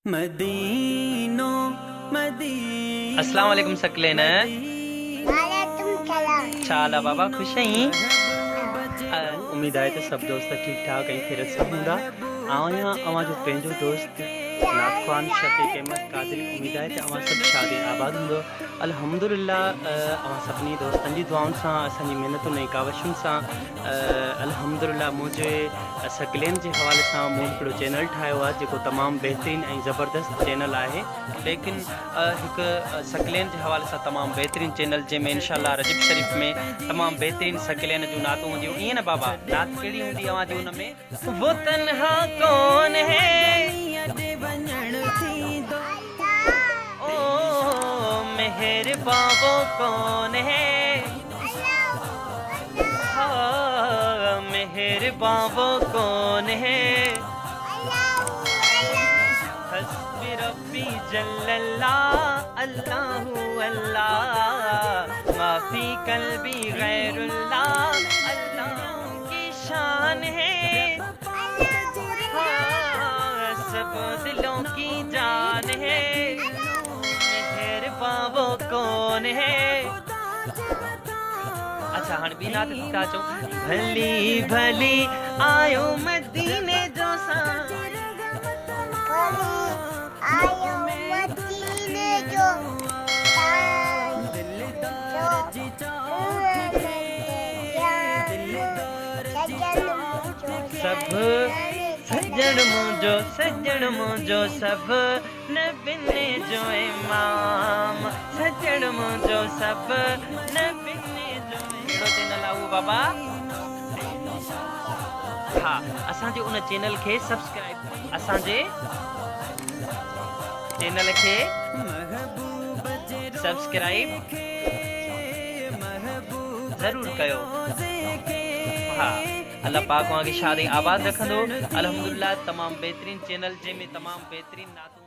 मदीनो मदीनो। अस्सलाम वालेकुम सकलेन। वालेकुम सलाम। छाला बाबा खुश हैं? उम्मीद है तो सब दोस्त ठीक ठाक हैं, खैर से हूंदा। आया अवां जो पंहिंजो दोस्त नातखान शफीक अहमद कादरी। उम्मीद है तो अवां सब शादी आबाद हूंदो। अल्हम्दुलिल्लाह अवां सभिनी दोस्तनि जी दुआउनि सां, असांजी महिनतुनि ऐं कावशुनि सां अल्हम्दुलिल्लाह मुझे सकलेन के हवाले से मूं हिकिड़ो चैनल ठाहियो आहे जेको तमामु बहितरीनु ऐं ज़बरदस्त चैनल है। लेकिन हिकु सकलेन के हवाले से तमामु बहितरीनु चैनल जंहिंमें इंशाअल्लाह रजब शरीफ में तमामु बहितरीनु सकलेन जूं नातूं हूंदियूं। ईअं न बाबा, नात कहिड़ी हूंदी अवां जी हुन में? वो तन्हा कौन है ओ मेहरबा वो कौन है, मेहरबा वो कौन है। हस्बी रब्बी जल्लल्लाह अल्लाहु अल्लाह माफी कल्बी गैरुल्लाह, अल्लाह की शान है सब दिलों की जान है। मेहरबा वो कौन है। अच्छा हाँ भी नात था चो। भली भली आयो मदीने जो सा, आयो मदीने जो सब सज्जन मुझो सब न बिने जो इमाम, सज्जन मुझो सब न बिने जो कहिड़ो चैनल आहे उहो बाबा? हाँ, असांजे उन चैनल के सब्सक्राइब, असांजे चैनल के सब्सक्राइब जरूर कयो। हाँ, अल्लाह पाक वहाँ की शादी आबाद रखंदो। अल्हम्दुलिल्लाह तमाम बेहतरीन चैनल जंहिंमें तमाम बेहतरीन नातूं